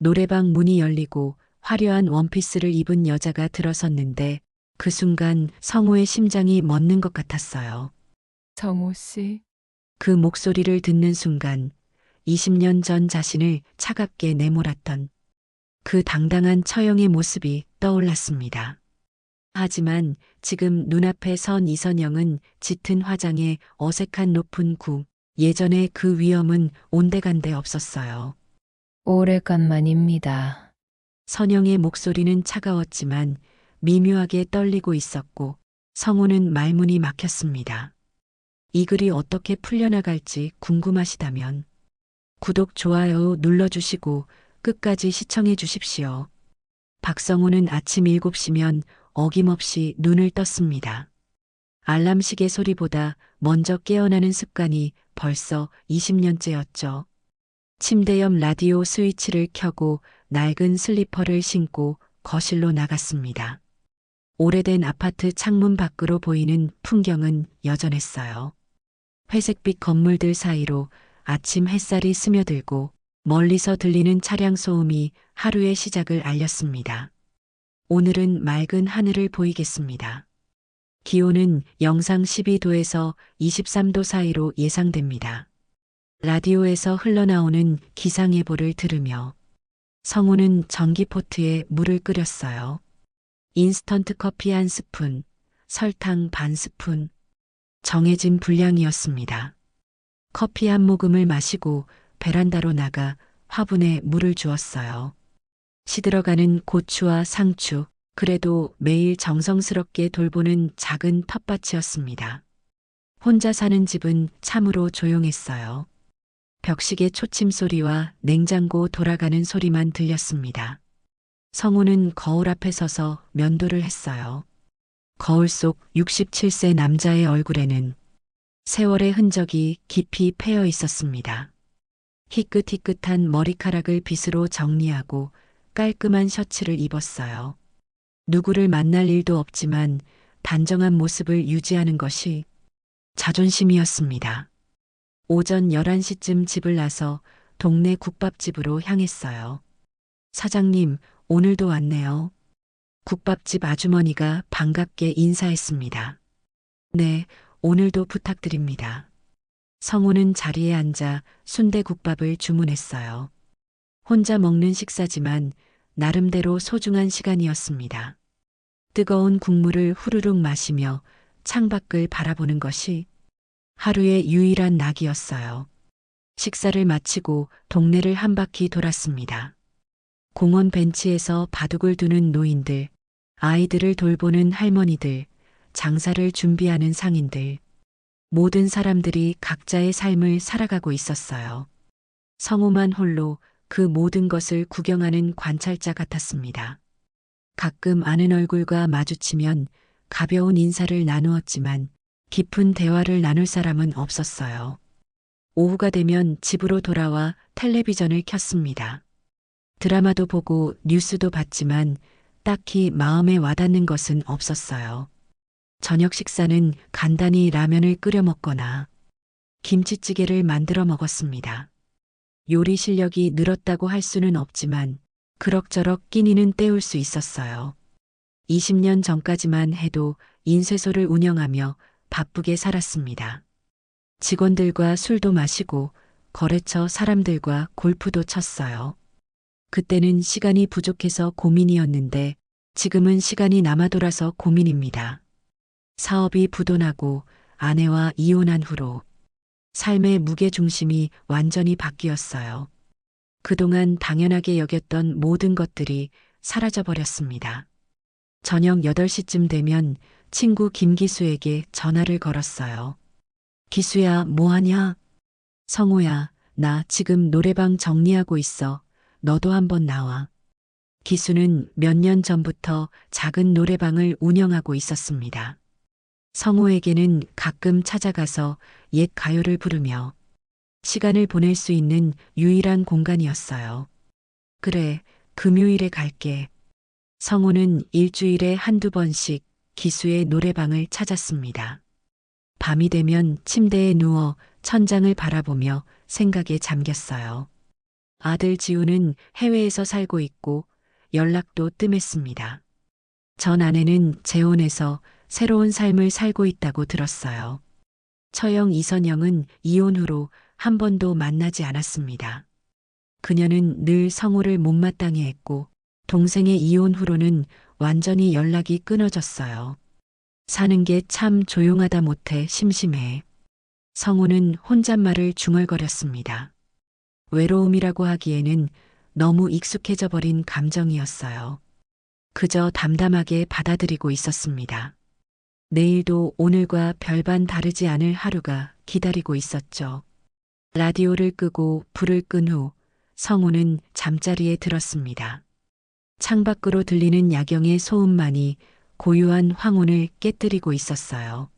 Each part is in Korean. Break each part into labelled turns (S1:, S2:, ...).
S1: 노래방 문이 열리고 화려한 원피스를 입은 여자가 들어섰는데 그 순간 성우의 심장이 멎는 것 같았어요.
S2: 정호 씨,
S1: 그 목소리를 듣는 순간 20년 전 자신을 차갑게 내몰았던 그 당당한 처형의 모습이 떠올랐습니다. 하지만 지금 눈앞에 선 이선영은 짙은 화장에 어색한 높은 구, 예전의 그 위엄은 온데간데 없었어요.
S2: 오래간만입니다.
S1: 선영의 목소리는 차가웠지만 미묘하게 떨리고 있었고 성우는 말문이 막혔습니다. 이 글이 어떻게 풀려나갈지 궁금하시다면 구독, 좋아요 눌러주시고 끝까지 시청해 주십시오. 박성우는 아침 7시면 어김없이 눈을 떴습니다. 알람 시계 소리보다 먼저 깨어나는 습관이 벌써 20년째였죠. 침대 옆 라디오 스위치를 켜고 낡은 슬리퍼를 신고 거실로 나갔습니다. 오래된 아파트 창문 밖으로 보이는 풍경은 여전했어요. 회색빛 건물들 사이로 아침 햇살이 스며들고 멀리서 들리는 차량 소음이 하루의 시작을 알렸습니다. 오늘은 맑은 하늘을 보이겠습니다. 기온은 영상 12도에서 23도 사이로 예상됩니다. 라디오에서 흘러나오는 기상예보를 들으며 성우는 전기포트에 물을 끓였어요. 인스턴트 커피 한 스푼, 설탕 반 스푼, 정해진 분량이었습니다. 커피 한 모금을 마시고 베란다로 나가 화분에 물을 주었어요. 시들어가는 고추와 상추, 그래도 매일 정성스럽게 돌보는 작은 텃밭이었습니다. 혼자 사는 집은 참으로 조용했어요. 벽시계 초침 소리와 냉장고 돌아가는 소리만 들렸습니다. 성우는 거울 앞에 서서 면도를 했어요. 거울 속 67세 남자의 얼굴에는 세월의 흔적이 깊이 패여 있었습니다. 희끗희끗한 머리카락을 빗으로 정리하고 깔끔한 셔츠를 입었어요. 누구를 만날 일도 없지만 단정한 모습을 유지하는 것이 자존심이었습니다. 오전 11시쯤 집을 나서 동네 국밥집으로 향했어요. 사장님, 오늘도 왔네요. 국밥집 아주머니가 반갑게 인사했습니다. 네, 오늘도 부탁드립니다. 성우는 자리에 앉아 순대국밥을 주문했어요. 혼자 먹는 식사지만 나름대로 소중한 시간이었습니다. 뜨거운 국물을 후루룩 마시며 창밖을 바라보는 것이 하루의 유일한 낙이었어요. 식사를 마치고 동네를 한 바퀴 돌았습니다. 공원 벤치에서 바둑을 두는 노인들, 아이들을 돌보는 할머니들, 장사를 준비하는 상인들, 모든 사람들이 각자의 삶을 살아가고 있었어요. 성우만 홀로 그 모든 것을 구경하는 관찰자 같았습니다. 가끔 아는 얼굴과 마주치면 가벼운 인사를 나누었지만 깊은 대화를 나눌 사람은 없었어요. 오후가 되면 집으로 돌아와 텔레비전을 켰습니다. 드라마도 보고 뉴스도 봤지만 딱히 마음에 와닿는 것은 없었어요. 저녁 식사는 간단히 라면을 끓여 먹거나 김치찌개를 만들어 먹었습니다. 요리 실력이 늘었다고 할 수는 없지만 그럭저럭 끼니는 때울 수 있었어요. 20년 전까지만 해도 인쇄소를 운영하며 바쁘게 살았습니다. 직원들과 술도 마시고 거래처 사람들과 골프도 쳤어요. 그때는 시간이 부족해서 고민이었는데 지금은 시간이 남아 돌아서 고민입니다. 사업이 부도나고 아내와 이혼한 후로 삶의 무게중심이 완전히 바뀌었어요. 그동안 당연하게 여겼던 모든 것들이 사라져버렸습니다. 저녁 8시쯤 되면 친구 김기수에게 전화를 걸었어요. 기수야, 뭐하냐? 성우야, 나 지금 노래방 정리하고 있어. 너도 한번 나와. 기수는 몇 년 전부터 작은 노래방을 운영하고 있었습니다. 성우에게는 가끔 찾아가서 옛 가요를 부르며 시간을 보낼 수 있는 유일한 공간이었어요. 그래, 금요일에 갈게. 성우는 일주일에 한두 번씩 기수의 노래방을 찾았습니다. 밤이 되면 침대에 누워 천장을 바라보며 생각에 잠겼어요. 아들 지우는 해외에서 살고 있고 연락도 뜸했습니다. 전 아내는 재혼해서 새로운 삶을 살고 있다고 들었어요. 처형 이선영은 이혼 후로 한 번도 만나지 않았습니다. 그녀는 늘 성우를 못마땅해 했고 동생의 이혼 후로는 완전히 연락이 끊어졌어요. 사는 게 참 조용하다 못해 심심해. 성우는 혼잣말을 중얼거렸습니다. 외로움이라고 하기에는 너무 익숙해져 버린 감정이었어요. 그저 담담하게 받아들이고 있었습니다. 내일도 오늘과 별반 다르지 않을 하루가 기다리고 있었죠. 라디오를 끄고 불을 끈 후 성우는 잠자리에 들었습니다. 창밖으로 들리는 야경의 소음만이 고요한 황혼을 깨뜨리고 있었어요.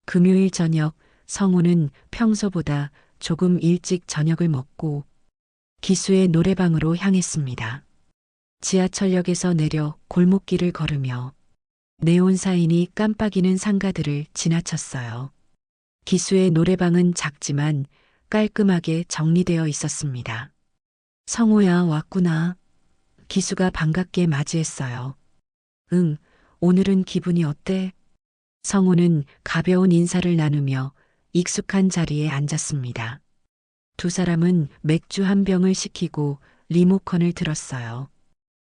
S1: 금요일 저녁 성우는 평소보다 조금 일찍 저녁을 먹고 기수의 노래방으로 향했습니다. 지하철역에서 내려 골목길을 걸으며 네온 사인이 깜빡이는 상가들을 지나쳤어요. 기수의 노래방은 작지만 깔끔하게 정리되어 있었습니다. 성우야, 왔구나. 기수가 반갑게 맞이했어요. 응, 오늘은 기분이 어때? 성우는 가벼운 인사를 나누며 익숙한 자리에 앉았습니다. 두 사람은 맥주 한 병을 시키고 리모컨을 들었어요.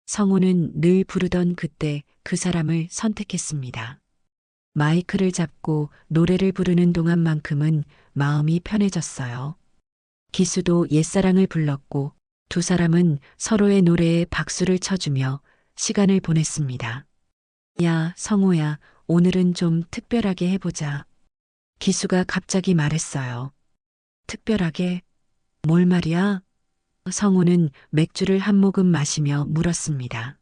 S1: 성우는 늘 부르던 그때 그 사람을 선택했습니다. 마이크를 잡고 노래를 부르는 동안만큼은 마음이 편해졌어요. 기수도 옛사랑을 불렀고 두 사람은 서로의 노래에 박수를 쳐주며 시간을 보냈습니다. 야, 성우야, 오늘은 좀 특별하게 해보자. 기수가 갑자기 말했어요. 특별하게? 뭘 말이야? 성우는 맥주를 한 모금 마시며 물었습니다.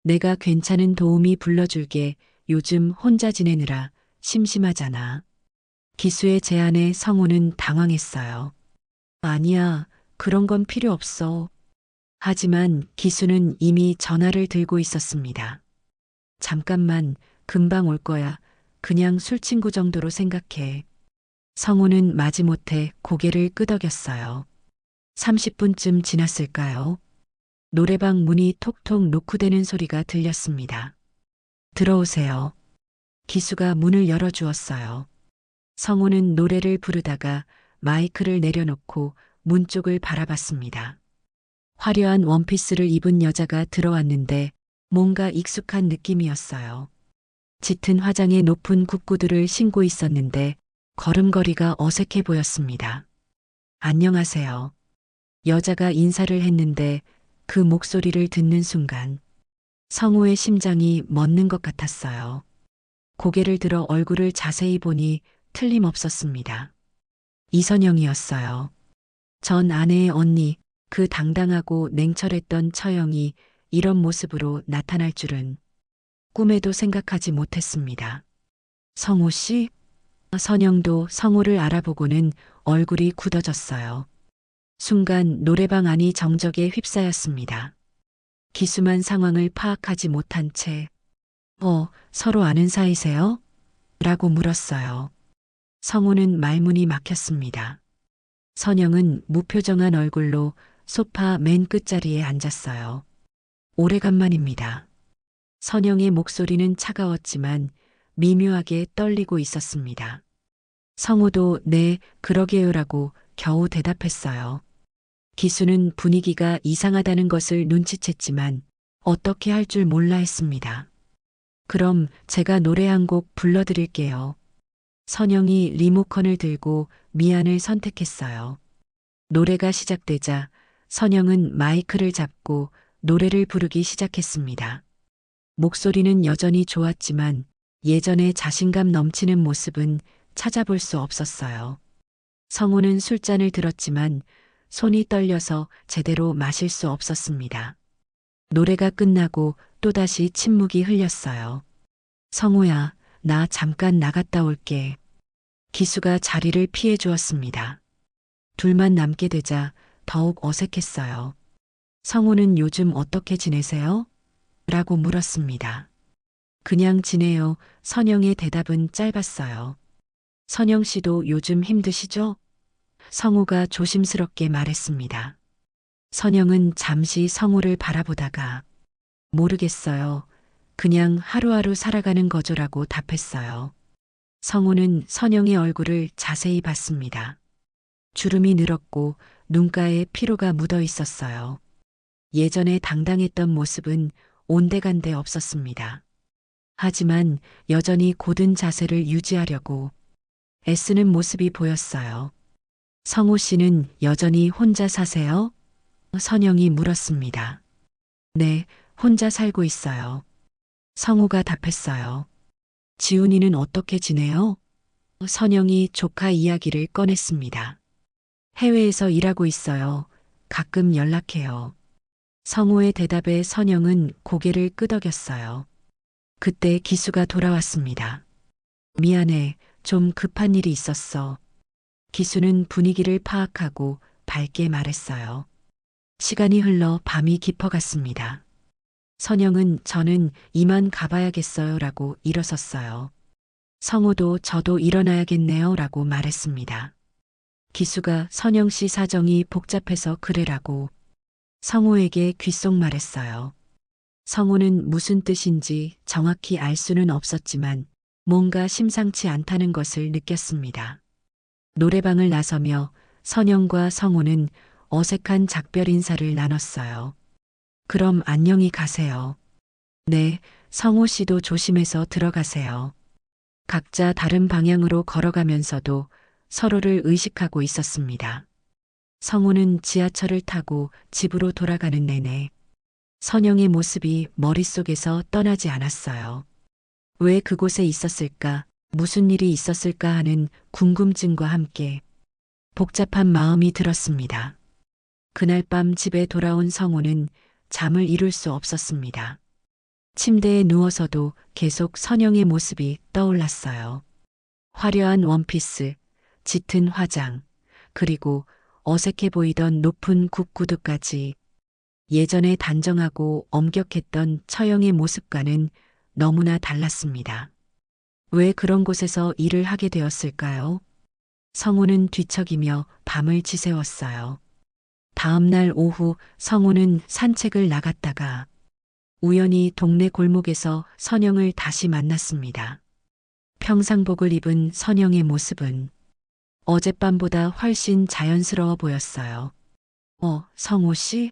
S1: 내가 괜찮은 도우미 불러줄게. 요즘 혼자 지내느라 심심하잖아. 기수의 제안에 성우는 당황했어요. 아니야, 그런 건 필요 없어. 하지만 기수는 이미 전화를 들고 있었습니다. 잠깐만, 금방 올 거야. 그냥 술 친구 정도로 생각해. 성우는 마지못해 고개를 끄덕였어요. 30분쯤 지났을까요? 노래방 문이 톡톡 노크대는 소리가 들렸습니다. 들어오세요. 기수가 문을 열어주었어요. 성우는 노래를 부르다가 마이크를 내려놓고 문 쪽을 바라봤습니다. 화려한 원피스를 입은 여자가 들어왔는데 뭔가 익숙한 느낌이었어요. 짙은 화장에 높은 굽구두를 신고 있었는데 걸음걸이가 어색해 보였습니다. 안녕하세요. 여자가 인사를 했는데 그 목소리를 듣는 순간 성우의 심장이 멎는 것 같았어요. 고개를 들어 얼굴을 자세히 보니 틀림없었습니다. 이선영이었어요. 전 아내의 언니, 그 당당하고 냉철했던 처형이 이런 모습으로 나타날 줄은 꿈에도 생각하지 못했습니다. 성우 씨? 선영도 성우를 알아보고는 얼굴이 굳어졌어요. 순간 노래방 안이 정적에 휩싸였습니다. 기수만 상황을 파악하지 못한 채 서로 아는 사이세요? 라고 물었어요. 성우는 말문이 막혔습니다. 선영은 무표정한 얼굴로 소파 맨 끝자리에 앉았어요. 오래간만입니다. 선영의 목소리는 차가웠지만 미묘하게 떨리고 있었습니다. 성우도 네, 그러게요라고 겨우 대답했어요. 기수는 분위기가 이상하다는 것을 눈치챘지만 어떻게 할 줄 몰라 했습니다. 그럼 제가 노래 한 곡 불러드릴게요. 선영이 리모컨을 들고 미안을 선택했어요. 노래가 시작되자 선영은 마이크를 잡고 노래를 부르기 시작했습니다. 목소리는 여전히 좋았지만 예전의 자신감 넘치는 모습은 찾아볼 수 없었어요. 성우는 술잔을 들었지만 손이 떨려서 제대로 마실 수 없었습니다. 노래가 끝나고 또다시 침묵이 흘렸어요. 성우야, 나 잠깐 나갔다 올게. 기수가 자리를 피해 주었습니다. 둘만 남게 되자 더욱 어색했어요. 성우는 요즘 어떻게 지내세요? 라고 물었습니다. 그냥 지내요. 선영의 대답은 짧았어요. 선영 씨도 요즘 힘드시죠? 성우가 조심스럽게 말했습니다. 선영은 잠시 성우를 바라보다가 모르겠어요. 그냥 하루하루 살아가는 거죠라고 답했어요. 성우는 선영의 얼굴을 자세히 봤습니다. 주름이 늘었고 눈가에 피로가 묻어 있었어요. 예전에 당당했던 모습은 온데간데 없었습니다. 하지만 여전히 고든 자세를 유지하려고 애쓰는 모습이 보였어요. 성우 씨는 여전히 혼자 사세요? 선영이 물었습니다. 네, 혼자 살고 있어요. 성우가 답했어요. 지훈이는 어떻게 지내요? 선영이 조카 이야기를 꺼냈습니다. 해외에서 일하고 있어요. 가끔 연락해요. 성우의 대답에 선영은 고개를 끄덕였어요. 그때 기수가 돌아왔습니다. 미안해, 좀 급한 일이 있었어. 기수는 분위기를 파악하고 밝게 말했어요. 시간이 흘러 밤이 깊어갔습니다. 선영은 저는 이만 가봐야겠어요 라고 일어섰어요. 성우도 저도 일어나야겠네요 라고 말했습니다. 기수가 선영 씨 사정이 복잡해서 그래라고 성우에게 귓속말했어요. 성우는 무슨 뜻인지 정확히 알 수는 없었지만 뭔가 심상치 않다는 것을 느꼈습니다. 노래방을 나서며 선영과 성우는 어색한 작별 인사를 나눴어요. 그럼 안녕히 가세요. 네, 성우 씨도 조심해서 들어가세요. 각자 다른 방향으로 걸어가면서도 서로를 의식하고 있었습니다. 성우는 지하철을 타고 집으로 돌아가는 내내 선영의 모습이 머릿속에서 떠나지 않았어요. 왜 그곳에 있었을까, 무슨 일이 있었을까 하는 궁금증과 함께 복잡한 마음이 들었습니다. 그날 밤 집에 돌아온 성우는 잠을 이룰 수 없었습니다. 침대에 누워서도 계속 선영의 모습이 떠올랐어요. 화려한 원피스, 짙은 화장, 그리고 어색해 보이던 높은 굽구두까지 예전에 단정하고 엄격했던 처형의 모습과는 너무나 달랐습니다. 왜 그런 곳에서 일을 하게 되었을까요? 성우는 뒤척이며 밤을 지새웠어요. 다음 날 오후 성우는 산책을 나갔다가 우연히 동네 골목에서 선영을 다시 만났습니다. 평상복을 입은 선영의 모습은 어젯밤보다 훨씬 자연스러워 보였어요. 성우 씨?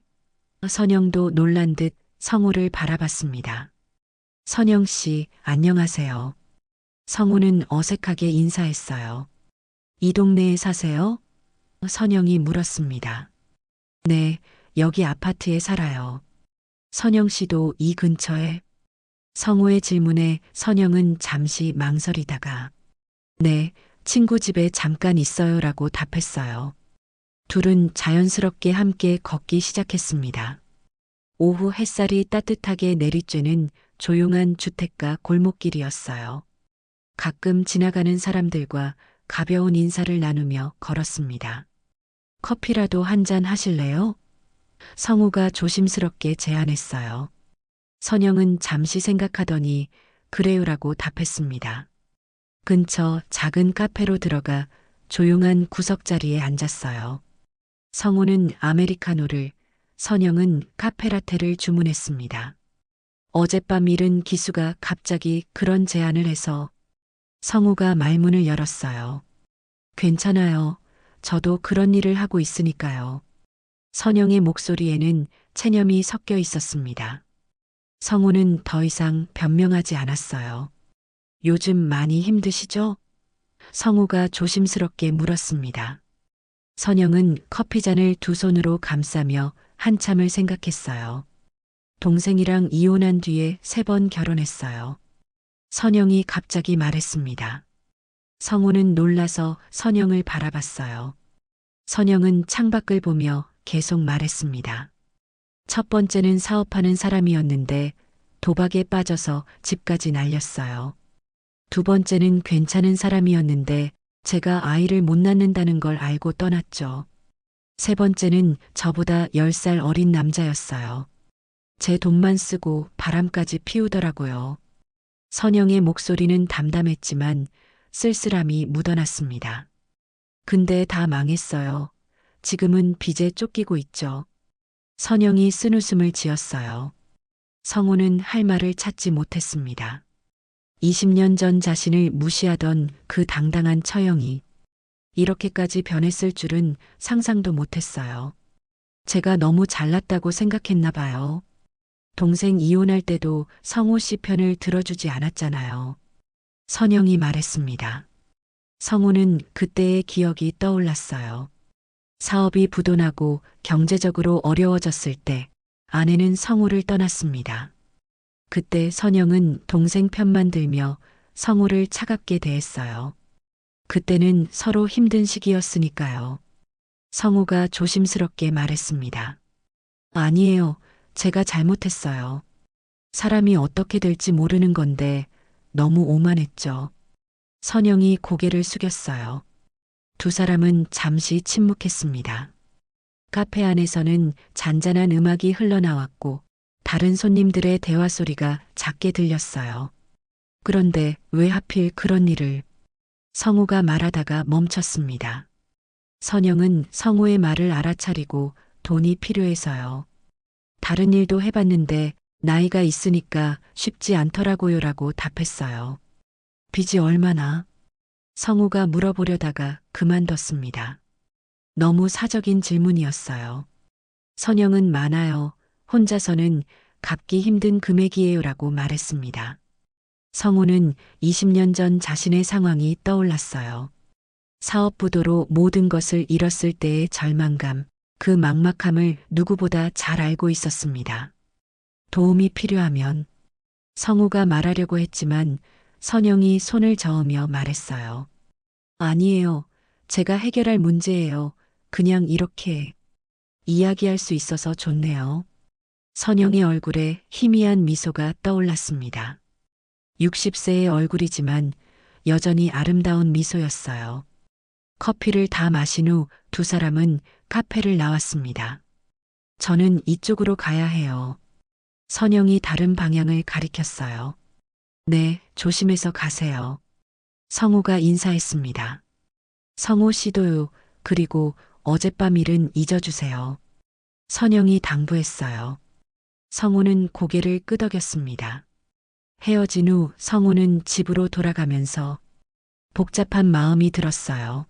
S1: 선영도 놀란 듯 성우를 바라봤습니다. 선영 씨, 안녕하세요. 성우는 어색하게 인사했어요. 이 동네에 사세요? 선영이 물었습니다. 네, 여기 아파트에 살아요. 선영 씨도 이 근처에? 성우의 질문에 선영은 잠시 망설이다가 네, 친구 집에 잠깐 있어요라고 답했어요. 둘은 자연스럽게 함께 걷기 시작했습니다. 오후 햇살이 따뜻하게 내리쬐는 조용한 주택가 골목길이었어요. 가끔 지나가는 사람들과 가벼운 인사를 나누며 걸었습니다. 커피라도 한 잔 하실래요? 성우가 조심스럽게 제안했어요. 선영은 잠시 생각하더니 그래요라고 답했습니다. 근처 작은 카페로 들어가 조용한 구석자리에 앉았어요. 성우는 아메리카노를, 선영은 카페라테를 주문했습니다. 어젯밤 일은 기수가 갑자기 그런 제안을 해서 성우가 말문을 열었어요. 괜찮아요. 저도 그런 일을 하고 있으니까요. 선영의 목소리에는 체념이 섞여 있었습니다. 성우는 더 이상 변명하지 않았어요. 요즘 많이 힘드시죠? 성우가 조심스럽게 물었습니다. 선영은 커피잔을 두 손으로 감싸며 한참을 생각했어요. 동생이랑 이혼한 뒤에 3번 결혼했어요. 선영이 갑자기 말했습니다. 성우는 놀라서 선영을 바라봤어요. 선영은 창밖을 보며 계속 말했습니다. 첫 번째는 사업하는 사람이었는데 도박에 빠져서 집까지 날렸어요. 두 번째는 괜찮은 사람이었는데 제가 아이를 못 낳는다는 걸 알고 떠났죠. 세 번째는 저보다 10살 어린 남자였어요. 제 돈만 쓰고 바람까지 피우더라고요. 선영의 목소리는 담담했지만 쓸쓸함이 묻어났습니다. 근데 다 망했어요. 지금은 빚에 쫓기고 있죠. 선영이 쓴웃음을 지었어요. 성우는 할 말을 찾지 못했습니다. 20년 전 자신을 무시하던 그 당당한 처형이 이렇게까지 변했을 줄은 상상도 못했어요. 제가 너무 잘났다고 생각했나 봐요. 동생 이혼할 때도 성우 씨 편을 들어주지 않았잖아요. 선영이 말했습니다. 성우는 그때의 기억이 떠올랐어요. 사업이 부도나고 경제적으로 어려워졌을 때 아내는 성우를 떠났습니다. 그때 선영은 동생 편만 들며 성우를 차갑게 대했어요. 그때는 서로 힘든 시기였으니까요. 성우가 조심스럽게 말했습니다. 아니에요. 제가 잘못했어요. 사람이 어떻게 될지 모르는 건데 너무 오만했죠. 선영이 고개를 숙였어요. 두 사람은 잠시 침묵했습니다. 카페 안에서는 잔잔한 음악이 흘러나왔고 다른 손님들의 대화 소리가 작게 들렸어요. 그런데 왜 하필 그런 일을? 성우가 말하다가 멈췄습니다. 선영은 성우의 말을 알아차리고 돈이 필요해서요. 다른 일도 해봤는데 나이가 있으니까 쉽지 않더라고요라고 답했어요. 빚이 얼마나? 성우가 물어보려다가 그만뒀습니다. 너무 사적인 질문이었어요. 선영은 많아요. 혼자서는 갚기 힘든 금액이에요라고 말했습니다. 성우는 20년 전 자신의 상황이 떠올랐어요. 사업 부도로 모든 것을 잃었을 때의 절망감, 그 막막함을 누구보다 잘 알고 있었습니다. 도움이 필요하면 성우가 말하려고 했지만 선영이 손을 저으며 말했어요. 아니에요. 제가 해결할 문제예요. 그냥 이렇게 이야기할 수 있어서 좋네요. 선영의 얼굴에 희미한 미소가 떠올랐습니다. 60세의 얼굴이지만 여전히 아름다운 미소였어요. 커피를 다 마신 후 두 사람은 카페를 나왔습니다. 저는 이쪽으로 가야 해요. 선영이 다른 방향을 가리켰어요. 네, 조심해서 가세요. 성우가 인사했습니다. 성우 씨도요. 그리고 어젯밤 일은 잊어주세요. 선영이 당부했어요. 성우는 고개를 끄덕였습니다. 헤어진 후 성우는 집으로 돌아가면서 복잡한 마음이 들었어요.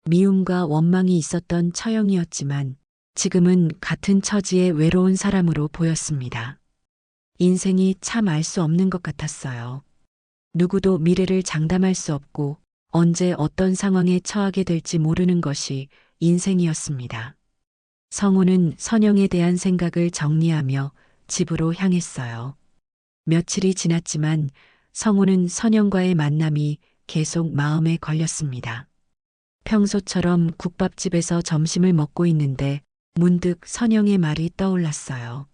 S1: 미움과 원망이 있었던 처형이었지만 지금은 같은 처지의 외로운 사람으로 보였습니다. 인생이 참 알 수 없는 것 같았어요. 누구도 미래를 장담할 수 없고 언제 어떤 상황에 처하게 될지 모르는 것이 인생이었습니다. 성우는 선영에 대한 생각을 정리하며 집으로 향했어요. 며칠이 지났지만 성우는 선영과의 만남이 계속 마음에 걸렸습니다. 평소처럼 국밥집에서 점심을 먹고 있는데 문득 선영의 말이 떠올랐어요.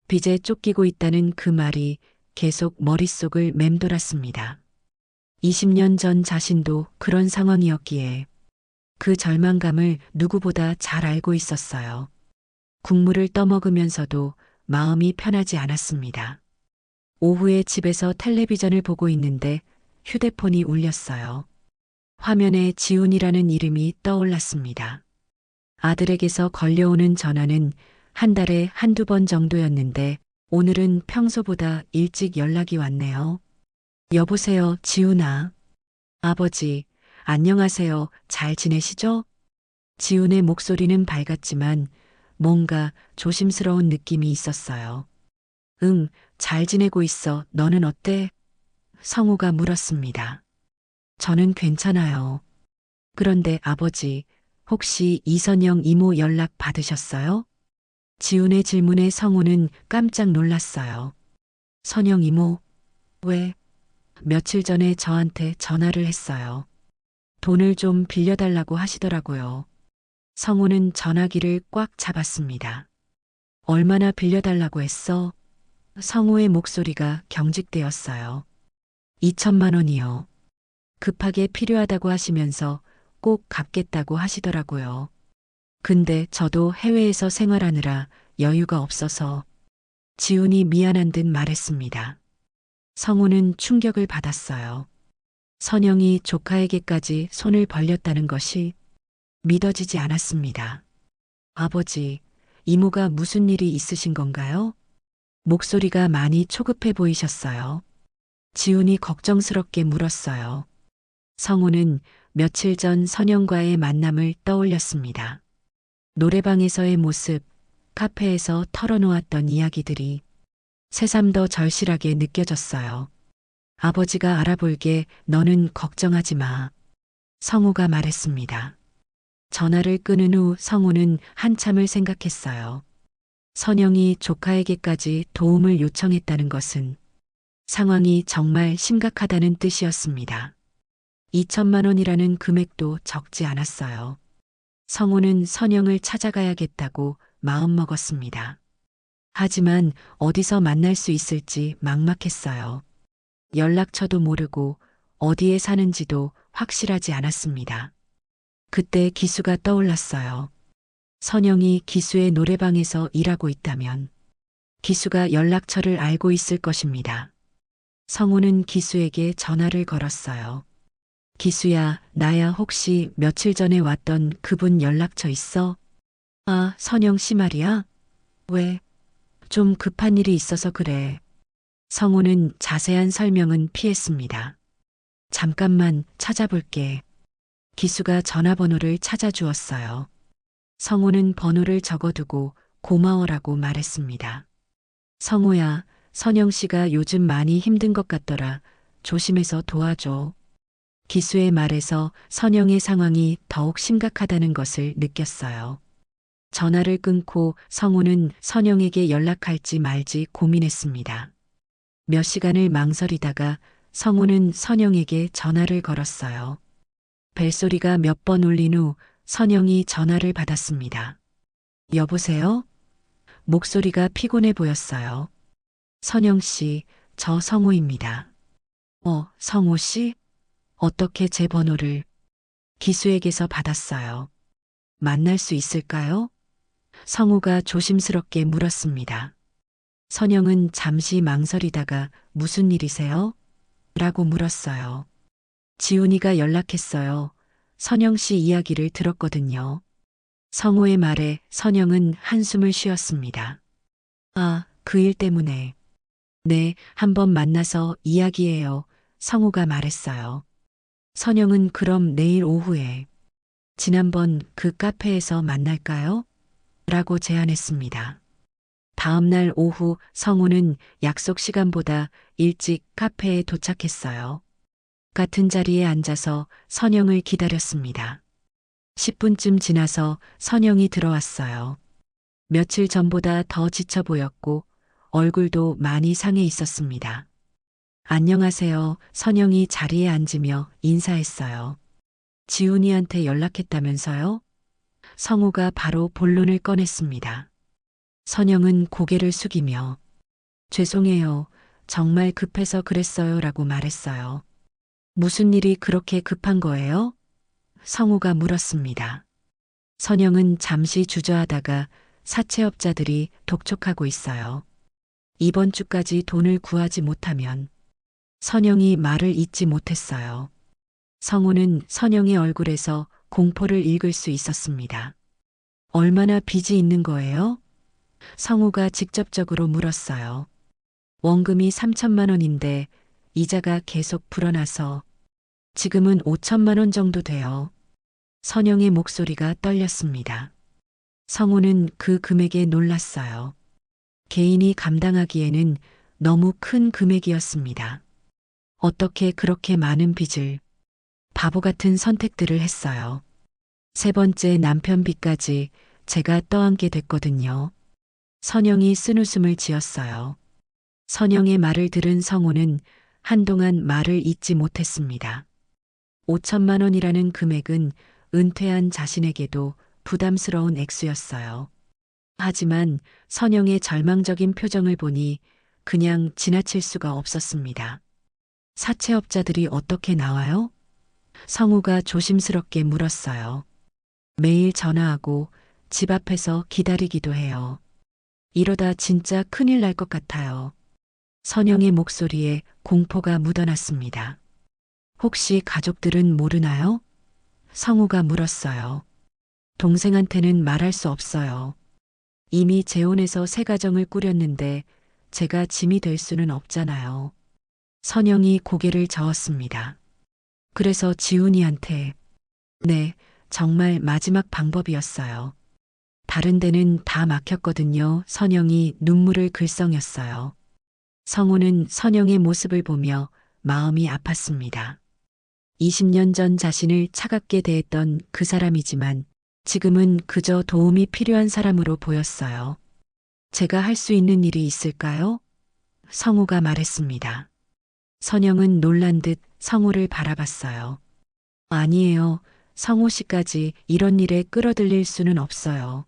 S1: 빚에 쫓기고 있다는 그 말이 계속 머릿속을 맴돌았습니다. 20년 전 자신도 그런 상황이었기에 그 절망감을 누구보다 잘 알고 있었어요. 국물을 떠먹으면서도 마음이 편하지 않았습니다. 오후에 집에서 텔레비전을 보고 있는데 휴대폰이 울렸어요. 화면에 지훈이라는 이름이 떠올랐습니다. 아들에게서 걸려오는 전화는 한 달에 한두 번 정도였는데 오늘은 평소보다 일찍 연락이 왔네요. 여보세요, 지훈아. 아버지, 안녕하세요. 잘 지내시죠? 지훈의 목소리는 밝았지만 뭔가 조심스러운 느낌이 있었어요. 응, 잘 지내고 있어. 너는 어때? 성우가 물었습니다. 저는 괜찮아요. 그런데 아버지, 혹시 이선영 이모 연락 받으셨어요? 지훈의 질문에 성우는 깜짝 놀랐어요. 선영 이모, 왜? 며칠 전에 저한테 전화를 했어요. 돈을 좀 빌려달라고 하시더라고요. 성우는 전화기를 꽉 잡았습니다. 얼마나 빌려달라고 했어? 성우의 목소리가 경직되었어요. 2천만 원이요. 급하게 필요하다고 하시면서 꼭 갚겠다고 하시더라고요. 근데 저도 해외에서 생활하느라 여유가 없어서 지훈이 미안한 듯 말했습니다. 성우는 충격을 받았어요. 선영이 조카에게까지 손을 벌렸다는 것이 믿어지지 않았습니다. 아버지, 이모가 무슨 일이 있으신 건가요? 목소리가 많이 초급해 보이셨어요. 지훈이 걱정스럽게 물었어요. 성우는 며칠 전 선영과의 만남을 떠올렸습니다. 노래방에서의 모습, 카페에서 털어놓았던 이야기들이 새삼 더 절실하게 느껴졌어요. 아버지가 알아볼게 너는 걱정하지 마. 성우가 말했습니다. 전화를 끊은 후 성우는 한참을 생각했어요. 선영이 조카에게까지 도움을 요청했다는 것은 상황이 정말 심각하다는 뜻이었습니다. 2천만 원이라는 금액도 적지 않았어요. 성우는 선영을 찾아가야겠다고 마음먹었습니다. 하지만 어디서 만날 수 있을지 막막했어요. 연락처도 모르고 어디에 사는지도 확실하지 않았습니다. 그때 기수가 떠올랐어요. 선영이 기수의 노래방에서 일하고 있다면 기수가 연락처를 알고 있을 것입니다. 성우는 기수에게 전화를 걸었어요. 기수야, 나야 혹시 며칠 전에 왔던 그분 연락처 있어? 아, 선영 씨 말이야? 왜? 좀 급한 일이 있어서 그래. 성우는 자세한 설명은 피했습니다. 잠깐만 찾아볼게. 기수가 전화번호를 찾아주었어요. 성우는 번호를 적어두고 고마워라고 말했습니다. 성우야, 선영 씨가 요즘 많이 힘든 것 같더라. 조심해서 도와줘. 기수의 말에서 선영의 상황이 더욱 심각하다는 것을 느꼈어요. 전화를 끊고 성우는 선영에게 연락할지 말지 고민했습니다. 몇 시간을 망설이다가 성우는 선영에게 전화를 걸었어요. 벨소리가 몇 번 울린 후 선영이 전화를 받았습니다. 여보세요? 목소리가 피곤해 보였어요. 선영 씨, 저 성우입니다. 성우 씨? 어떻게 제 번호를 기수에게서 받았어요? 만날 수 있을까요? 성우가 조심스럽게 물었습니다. 선영은 잠시 망설이다가 무슨 일이세요? 라고 물었어요. 지훈이가 연락했어요. 선영 씨 이야기를 들었거든요. 성우의 말에 선영은 한숨을 쉬었습니다. 아, 그 일 때문에. 네, 한번 만나서 이야기해요. 성우가 말했어요. 선영은 그럼 내일 오후에 지난번 그 카페에서 만날까요? 라고 제안했습니다. 다음 날 오후 성우는 약속 시간보다 일찍 카페에 도착했어요. 같은 자리에 앉아서 선영을 기다렸습니다. 10분쯤 지나서 선영이 들어왔어요. 며칠 전보다 더 지쳐 보였고 얼굴도 많이 상해 있었습니다. 안녕하세요. 선영이 자리에 앉으며 인사했어요. 지훈이한테 연락했다면서요? 성우가 바로 본론을 꺼냈습니다. 선영은 고개를 숙이며 죄송해요. 정말 급해서 그랬어요. 라고 말했어요. 무슨 일이 그렇게 급한 거예요? 성우가 물었습니다. 선영은 잠시 주저하다가 사채업자들이 독촉하고 있어요. 이번 주까지 돈을 구하지 못하면 선영이 말을 잇지 못했어요. 성우는 선영의 얼굴에서 공포를 읽을 수 있었습니다. 얼마나 빚이 있는 거예요? 성우가 직접적으로 물었어요. 원금이 3천만 원인데 이자가 계속 불어나서 지금은 5천만 원 정도 돼요. 선영의 목소리가 떨렸습니다. 성우는 그 금액에 놀랐어요. 개인이 감당하기에는 너무 큰 금액이었습니다. 어떻게 그렇게 많은 빚을 바보 같은 선택들을 했어요. 세 번째 남편 빚까지 제가 떠안게 됐거든요. 선영이 쓴웃음을 지었어요. 선영의 말을 들은 성우는 한동안 말을 잇지 못했습니다. 5천만 원이라는 금액은 은퇴한 자신에게도 부담스러운 액수였어요. 하지만 선영의 절망적인 표정을 보니 그냥 지나칠 수가 없었습니다. 사채업자들이 어떻게 나와요? 성우가 조심스럽게 물었어요. 매일 전화하고 집 앞에서 기다리기도 해요. 이러다 진짜 큰일 날 것 같아요. 선영의 목소리에 공포가 묻어났습니다. 혹시 가족들은 모르나요? 성우가 물었어요. 동생한테는 말할 수 없어요. 이미 재혼해서 새 가정을 꾸렸는데 제가 짐이 될 수는 없잖아요. 선영이 고개를 저었습니다. 그래서 지훈이한테 네, 정말 마지막 방법이었어요. 다른 데는 다 막혔거든요. 선영이 눈물을 글썽였어요. 성우는 선영의 모습을 보며 마음이 아팠습니다. 20년 전 자신을 차갑게 대했던 그 사람이지만 지금은 그저 도움이 필요한 사람으로 보였어요. 제가 할 수 있는 일이 있을까요? 성우가 말했습니다. 선영은 놀란 듯 성우를 바라봤어요. 아니에요. 성우 씨까지 이런 일에 끌어들일 수는 없어요.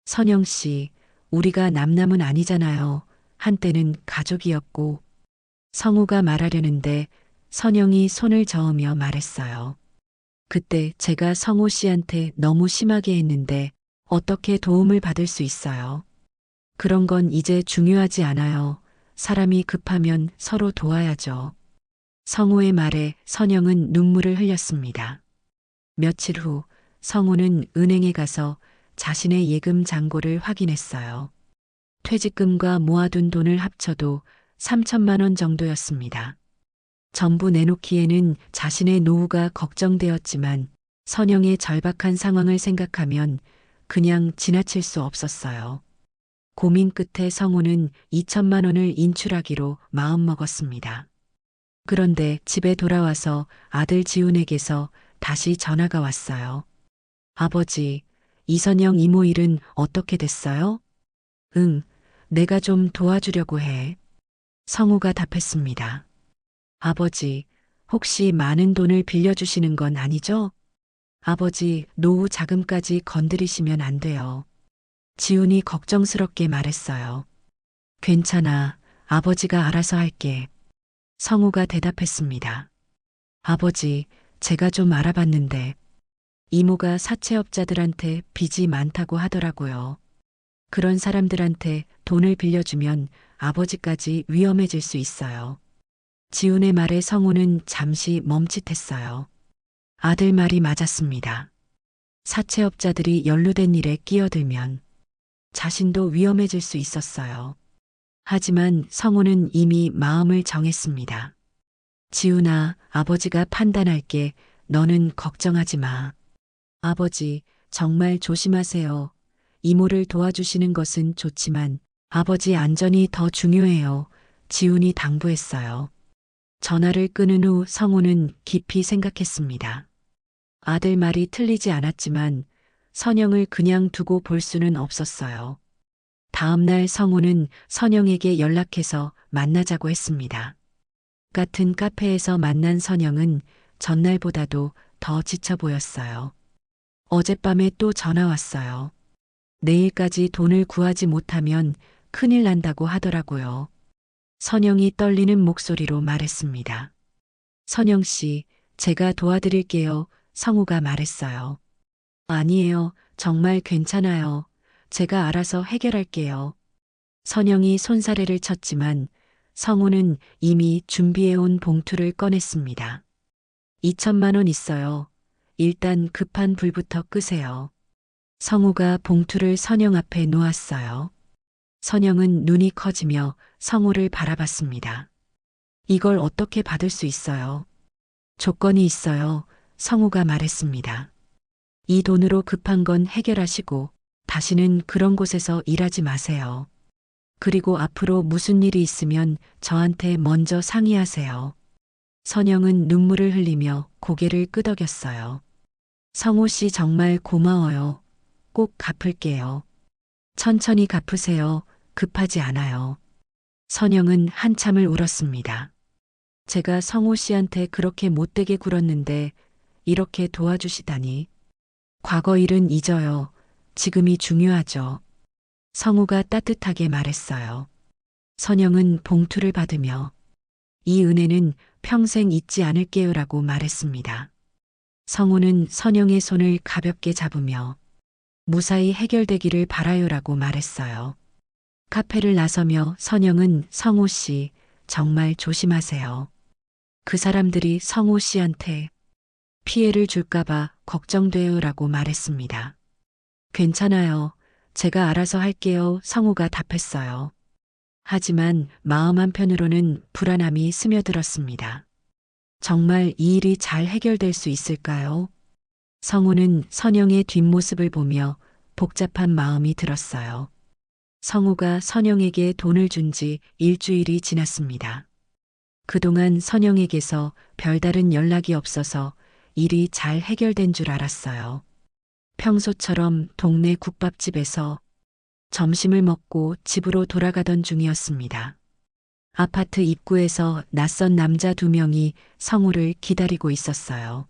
S1: 선영 씨, 우리가 남남은 아니잖아요. 한때는 가족이었고. 성우가 말하려는데 선영이 손을 저으며 말했어요. 그때 제가 성우 씨한테 너무 심하게 했는데 어떻게 도움을 받을 수 있어요? 그런 건 이제 중요하지 않아요. 사람이 급하면 서로 도와야죠. 성우의 말에 선영은 눈물을 흘렸습니다. 며칠 후 성우는 은행에 가서 자신의 예금 잔고를 확인했어요. 퇴직금과 모아둔 돈을 합쳐도 3천만 원 정도였습니다. 전부 내놓기에는 자신의 노후가 걱정되었지만 선영의 절박한 상황을 생각하면 그냥 지나칠 수 없었어요. 고민 끝에 성우는 2천만 원을 인출하기로 마음먹었습니다. 그런데 집에 돌아와서 아들 지훈에게서 다시 전화가 왔어요. 아버지, 이선영 이모 일은 어떻게 됐어요? 응, 내가 좀 도와주려고 해. 성우가 답했습니다. 아버지, 혹시 많은 돈을 빌려주시는 건 아니죠? 아버지, 노후 자금까지 건드리시면 안 돼요. 지훈이 걱정스럽게 말했어요. 괜찮아, 아버지가 알아서 할게. 성우가 대답했습니다. 아버지, 제가 좀 알아봤는데 이모가 사채업자들한테 빚이 많다고 하더라고요. 그런 사람들한테 돈을 빌려주면 아버지까지 위험해질 수 있어요. 지훈의 말에 성우는 잠시 멈칫했어요. 아들 말이 맞았습니다. 사채업자들이 연루된 일에 끼어들면 자신도 위험해질 수 있었어요. 하지만 성우는 이미 마음을 정했습니다. 지훈아, 아버지가 판단할게. 너는 걱정하지 마. 아버지, 정말 조심하세요. 이모를 도와주시는 것은 좋지만 아버지 안전이 더 중요해요. 지훈이 당부했어요. 전화를 끊은 후 성우는 깊이 생각했습니다. 아들 말이 틀리지 않았지만 선영을 그냥 두고 볼 수는 없었어요. 다음 날 성우는 선영에게 연락해서 만나자고 했습니다. 같은 카페에서 만난 선영은 전날보다도 더 지쳐 보였어요. 어젯밤에 또 전화 왔어요. 내일까지 돈을 구하지 못하면 큰일 난다고 하더라고요. 선영이 떨리는 목소리로 말했습니다. 선영 씨, 제가 도와드릴게요. 성우가 말했어요. 아니에요. 정말 괜찮아요. 제가 알아서 해결할게요. 선영이 손사래를 쳤지만 성우는 이미 준비해온 봉투를 꺼냈습니다. 2천만 원 있어요. 일단 급한 불부터 끄세요. 성우가 봉투를 선영 앞에 놓았어요. 선영은 눈이 커지며 성우를 바라봤습니다. 이걸 어떻게 받을 수 있어요? 조건이 있어요. 성우가 말했습니다. 이 돈으로 급한 건 해결하시고 다시는 그런 곳에서 일하지 마세요. 그리고 앞으로 무슨 일이 있으면 저한테 먼저 상의하세요. 선영은 눈물을 흘리며 고개를 끄덕였어요. 성우 씨 정말 고마워요. 꼭 갚을게요. 천천히 갚으세요. 급하지 않아요. 선영은 한참을 울었습니다. 제가 성우 씨한테 그렇게 못되게 굴었는데 이렇게 도와주시다니. 과거 일은 잊어요. 지금이 중요하죠. 성우가 따뜻하게 말했어요. 선영은 봉투를 받으며 이 은혜는 평생 잊지 않을게요라고 말했습니다. 성우는 선영의 손을 가볍게 잡으며 무사히 해결되기를 바라요라고 말했어요. 카페를 나서며 선영은 성우 씨, 정말 조심하세요. 그 사람들이 성우 씨한테 피해를 줄까봐 걱정돼요라고 말했습니다. 괜찮아요. 제가 알아서 할게요. 성우가 답했어요. 하지만 마음 한편으로는 불안함이 스며들었습니다. 정말 이 일이 잘 해결될 수 있을까요? 성우는 선영의 뒷모습을 보며 복잡한 마음이 들었어요. 성우가 선영에게 돈을 준 지 일주일이 지났습니다. 그동안 선영에게서 별다른 연락이 없어서 일이 잘 해결된 줄 알았어요. 평소처럼 동네 국밥집에서 점심을 먹고 집으로 돌아가던 중이었습니다. 아파트 입구에서 낯선 남자 2명이 성우를 기다리고 있었어요.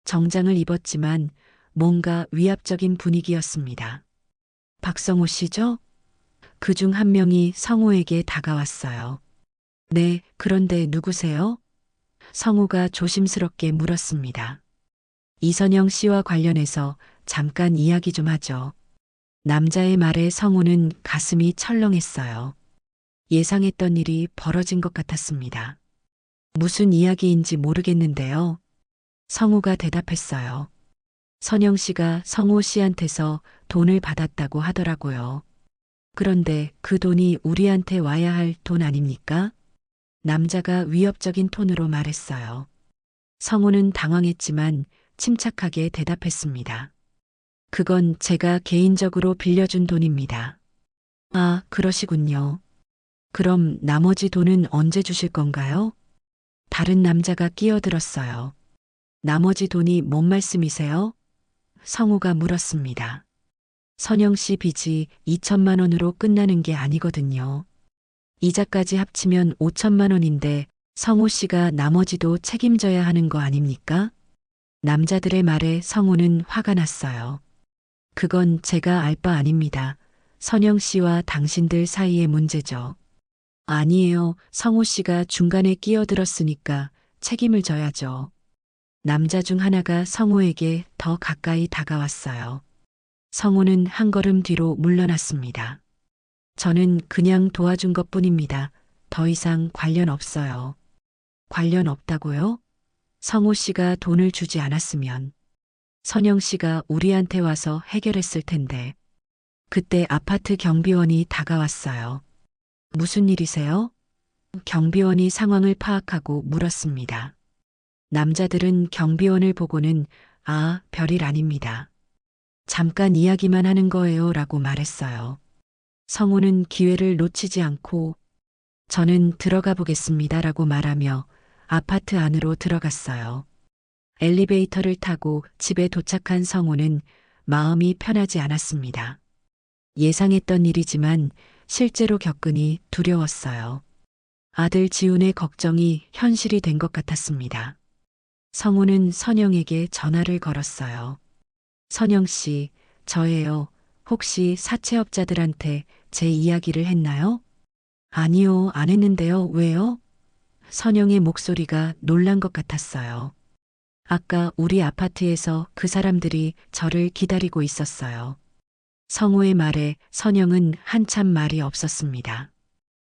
S1: 정장을 입었지만 뭔가 위압적인 분위기였습니다. 박성호 씨죠? 그중 한 명이 성우에게 다가왔어요. 네, 그런데 누구세요? 성우가 조심스럽게 물었습니다. 이선영 씨와 관련해서 잠깐 이야기 좀 하죠. 남자의 말에 성우는 가슴이 철렁했어요. 예상했던 일이 벌어진 것 같았습니다. 무슨 이야기인지 모르겠는데요. 성우가 대답했어요. 선영 씨가 성우 씨한테서 돈을 받았다고 하더라고요. 그런데 그 돈이 우리한테 와야 할 돈 아닙니까? 남자가 위협적인 톤으로 말했어요. 성우는 당황했지만 침착하게 대답했습니다. 그건 제가 개인적으로 빌려준 돈입니다. 아, 그러시군요. 그럼 나머지 돈은 언제 주실 건가요? 다른 남자가 끼어들었어요. 나머지 돈이 뭔 말씀이세요? 성우가 물었습니다. 선영 씨 빚이 2천만 원으로 끝나는 게 아니거든요. 이자까지 합치면 5천만 원인데 성우 씨가 나머지도 책임져야 하는 거 아닙니까? 남자들의 말에 성우는 화가 났어요. 그건 제가 알 바 아닙니다. 선영 씨와 당신들 사이의 문제죠. 아니에요. 성우 씨가 중간에 끼어들었으니까 책임을 져야죠. 남자 중 하나가 성우에게 더 가까이 다가왔어요. 성우는 한 걸음 뒤로 물러났습니다. 저는 그냥 도와준 것뿐입니다. 더 이상 관련 없어요. 관련 없다고요? 성우 씨가 돈을 주지 않았으면 선영 씨가 우리한테 와서 해결했을 텐데. 그때 아파트 경비원이 다가왔어요. 무슨 일이세요? 경비원이 상황을 파악하고 물었습니다. 남자들은 경비원을 보고는 아, 별일 아닙니다. 잠깐 이야기만 하는 거예요 라고 말했어요. 성우는 기회를 놓치지 않고 저는 들어가 보겠습니다 라고 말하며 아파트 안으로 들어갔어요. 엘리베이터를 타고 집에 도착한 성우는 마음이 편하지 않았습니다. 예상했던 일이지만 실제로 겪으니 두려웠어요. 아들 지훈의 걱정이 현실이 된 것 같았습니다. 성우는 선영에게 전화를 걸었어요. 선영 씨, 저예요. 혹시 사채업자들한테 제 이야기를 했나요? 아니요, 안 했는데요. 왜요? 선영의 목소리가 놀란 것 같았어요. 아까 우리 아파트에서 그 사람들이 저를 기다리고 있었어요. 성우의 말에 선영은 한참 말이 없었습니다.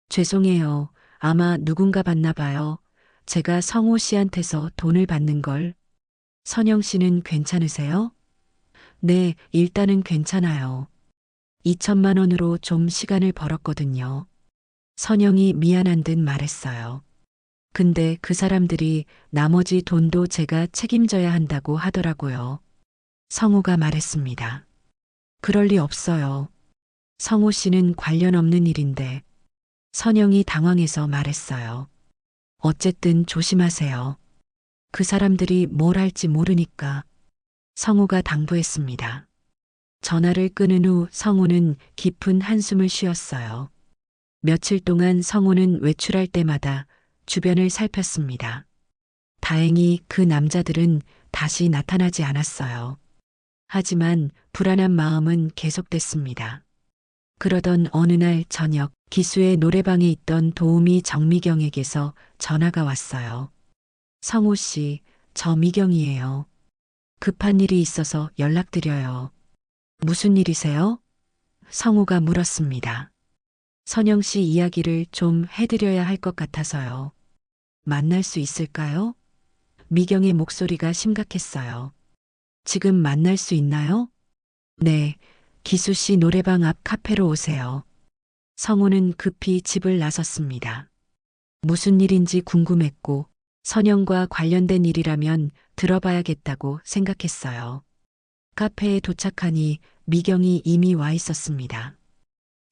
S1: 죄송해요. 아마 누군가 봤나 봐요. 제가 성우 씨한테서 돈을 받는 걸. 선영 씨는 괜찮으세요? 네, 일단은 괜찮아요. 2천만 원으로 좀 시간을 벌었거든요. 선영이 미안한 듯 말했어요. 근데 그 사람들이 나머지 돈도 제가 책임져야 한다고 하더라고요. 성우가 말했습니다. 그럴 리 없어요. 성우 씨는 관련 없는 일인데. 선영이 당황해서 말했어요. 어쨌든 조심하세요. 그 사람들이 뭘 할지 모르니까. 성우가 당부했습니다. 전화를 끊은 후 성우는 깊은 한숨을 쉬었어요. 며칠 동안 성우는 외출할 때마다 주변을 살폈습니다. 다행히 그 남자들은 다시 나타나지 않았어요. 하지만 불안한 마음은 계속됐습니다. 그러던 어느 날 저녁 기수의 노래방에 있던 도우미 정미경에게서 전화가 왔어요. 성우 씨, 저 미경이에요. 급한 일이 있어서 연락드려요. 무슨 일이세요? 성우가 물었습니다. 선영 씨 이야기를 좀 해드려야 할 것 같아서요. 만날 수 있을까요? 미경의 목소리가 심각했어요. 지금 만날 수 있나요? 네, 기수 씨 노래방 앞 카페로 오세요. 성우는 급히 집을 나섰습니다. 무슨 일인지 궁금했고 선영과 관련된 일이라면 들어봐야겠다고 생각했어요. 카페에 도착하니 미경이 이미 와 있었습니다.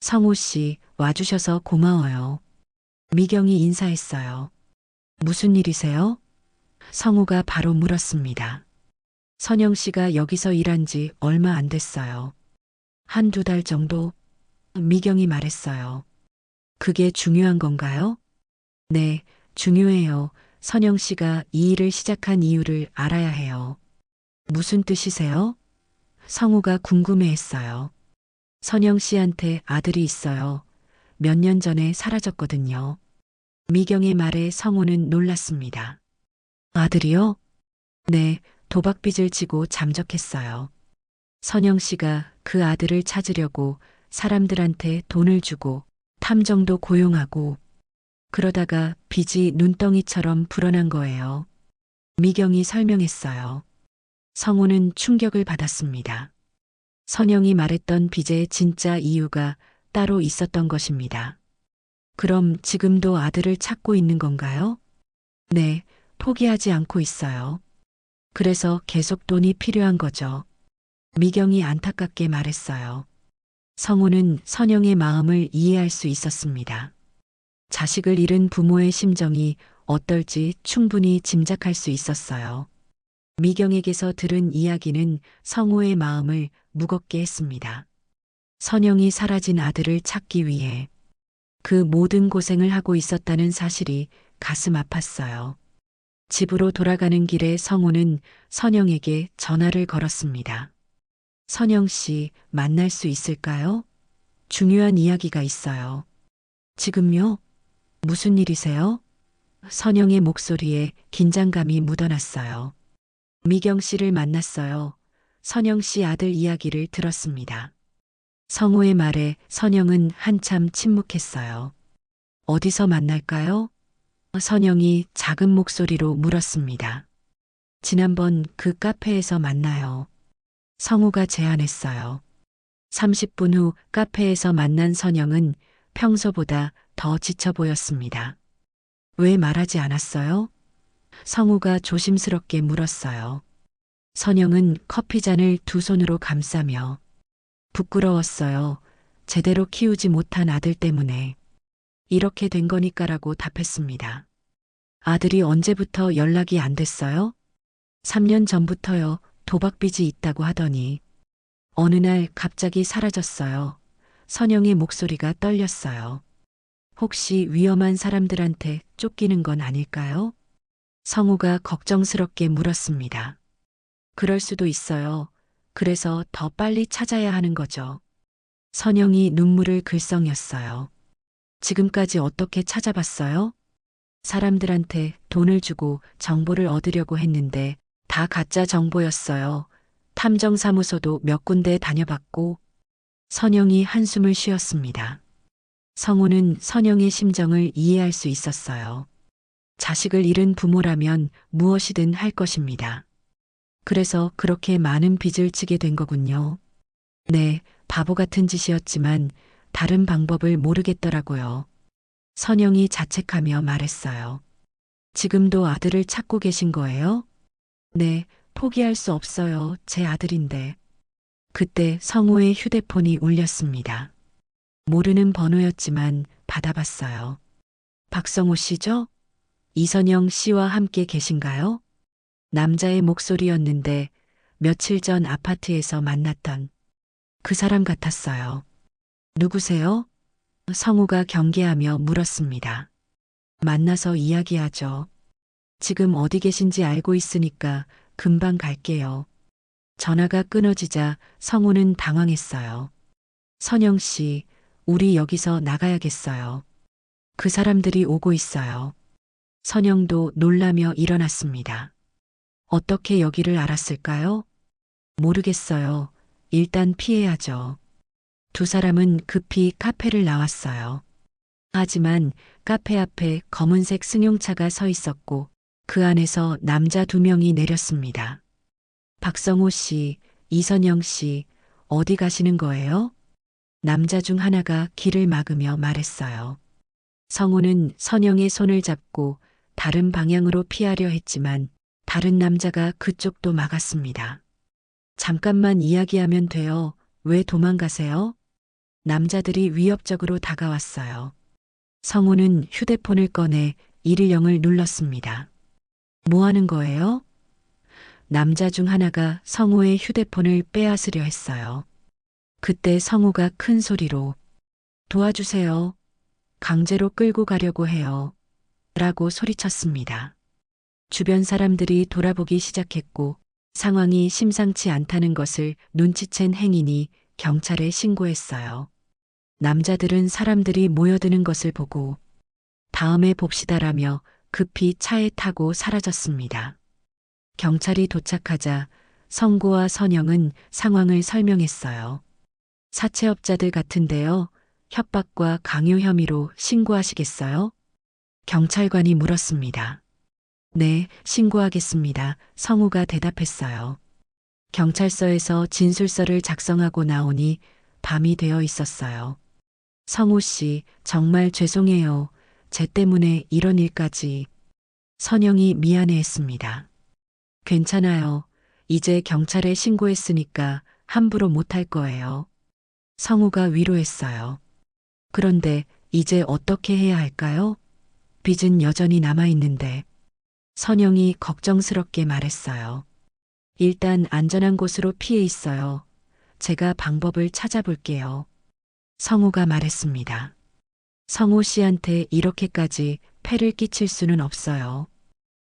S1: 성우 씨, 와주셔서 고마워요. 미경이 인사했어요. 무슨 일이세요? 성우가 바로 물었습니다. 선영 씨가 여기서 일한 지 얼마 안 됐어요. 한두 달 정도? 미경이 말했어요. 그게 중요한 건가요? 네, 중요해요. 선영 씨가 이 일을 시작한 이유를 알아야 해요. 무슨 뜻이세요? 성우가 궁금해했어요. 선영 씨한테 아들이 있어요. 몇 년 전에 사라졌거든요. 미경의 말에 성우는 놀랐습니다. 아들이요? 네, 도박빚을 지고 잠적했어요. 선영 씨가 그 아들을 찾으려고 사람들한테 돈을 주고 탐정도 고용하고 그러다가 빚이 눈덩이처럼 불어난 거예요. 미경이 설명했어요. 성우는 충격을 받았습니다. 선영이 말했던 빚의 진짜 이유가 따로 있었던 것입니다. 그럼 지금도 아들을 찾고 있는 건가요? 네, 포기하지 않고 있어요. 그래서 계속 돈이 필요한 거죠. 미경이 안타깝게 말했어요. 성우는 선영의 마음을 이해할 수 있었습니다. 자식을 잃은 부모의 심정이 어떨지 충분히 짐작할 수 있었어요. 미경에게서 들은 이야기는 성우의 마음을 무겁게 했습니다. 선영이 사라진 아들을 찾기 위해 그 모든 고생을 하고 있었다는 사실이 가슴 아팠어요. 집으로 돌아가는 길에 성우는 선영에게 전화를 걸었습니다. 선영 씨, 만날 수 있을까요? 중요한 이야기가 있어요. 지금요? 무슨 일이세요? 선영의 목소리에 긴장감이 묻어났어요. 미경 씨를 만났어요. 선영 씨 아들 이야기를 들었습니다. 성우의 말에 선영은 한참 침묵했어요. 어디서 만날까요? 선영이 작은 목소리로 물었습니다. 지난번 그 카페에서 만나요. 성우가 제안했어요. 30분 후 카페에서 만난 선영은 평소보다 더 지쳐 보였습니다. 왜 말하지 않았어요? 성우가 조심스럽게 물었어요. 선영은 커피잔을 두 손으로 감싸며 부끄러웠어요. 제대로 키우지 못한 아들 때문에 이렇게 된 거니까라고 답했습니다. 아들이 언제부터 연락이 안 됐어요? 3년 전부터요. 도박빚이 있다고 하더니 어느 날 갑자기 사라졌어요. 선영의 목소리가 떨렸어요. 혹시 위험한 사람들한테 쫓기는 건 아닐까요? 성우가 걱정스럽게 물었습니다. 그럴 수도 있어요. 그래서 더 빨리 찾아야 하는 거죠. 선영이 눈물을 글썽였어요. 지금까지 어떻게 찾아봤어요? 사람들한테 돈을 주고 정보를 얻으려고 했는데 다 가짜 정보였어요. 탐정사무소도 몇 군데 다녀봤고 선영이 한숨을 쉬었습니다. 성우는 선영의 심정을 이해할 수 있었어요. 자식을 잃은 부모라면 무엇이든 할 것입니다. 그래서 그렇게 많은 빚을 지게 된 거군요. 네, 바보 같은 짓이었지만 다른 방법을 모르겠더라고요. 선영이 자책하며 말했어요. 지금도 아들을 찾고 계신 거예요? 네, 포기할 수 없어요. 제 아들인데. 그때 성우의 휴대폰이 울렸습니다. 모르는 번호였지만 받아봤어요. 박성우 씨죠? 이선영 씨와 함께 계신가요? 남자의 목소리였는데 며칠 전 아파트에서 만났던 그 사람 같았어요. 누구세요? 성우가 경계하며 물었습니다. 만나서 이야기하죠. 지금 어디 계신지 알고 있으니까 금방 갈게요. 전화가 끊어지자 성우는 당황했어요. 선영 씨, 우리 여기서 나가야겠어요. 그 사람들이 오고 있어요. 선영도 놀라며 일어났습니다. 어떻게 여기를 알았을까요? 모르겠어요. 일단 피해야죠. 두 사람은 급히 카페를 나왔어요. 하지만 카페 앞에 검은색 승용차가 서 있었고 그 안에서 남자 두 명이 내렸습니다. 박성호 씨, 이선영 씨, 어디 가시는 거예요? 남자 중 하나가 길을 막으며 말했어요. 성우는 선영의 손을 잡고 다른 방향으로 피하려 했지만 다른 남자가 그쪽도 막았습니다. 잠깐만 이야기하면 돼요. 왜 도망가세요? 남자들이 위협적으로 다가왔어요. 성우는 휴대폰을 꺼내 110을 눌렀습니다. 뭐 하는 거예요? 남자 중 하나가 성우의 휴대폰을 빼앗으려 했어요. 그때 성우가 큰 소리로 도와주세요. 강제로 끌고 가려고 해요. 라고 소리쳤습니다. 주변 사람들이 돌아보기 시작했고 상황이 심상치 않다는 것을 눈치챈 행인이 경찰에 신고했어요. 남자들은 사람들이 모여드는 것을 보고 다음에 봅시다라며 급히 차에 타고 사라졌습니다. 경찰이 도착하자 성구와 선영은 상황을 설명했어요. 사채업자들 같은데요. 협박과 강요 혐의로 신고하시겠어요? 경찰관이 물었습니다. 네, 신고하겠습니다. 성우가 대답했어요. 경찰서에서 진술서를 작성하고 나오니 밤이 되어 있었어요. 성우 씨, 정말 죄송해요. 제 때문에 이런 일까지. 선영이 미안해했습니다. 괜찮아요. 이제 경찰에 신고했으니까 함부로 못할 거예요. 성우가 위로했어요. 그런데 이제 어떻게 해야 할까요? 빚은 여전히 남아있는데. 선영이 걱정스럽게 말했어요. 일단 안전한 곳으로 피해 있어요. 제가 방법을 찾아볼게요. 성우가 말했습니다. 성우 씨한테 이렇게까지 폐를 끼칠 수는 없어요.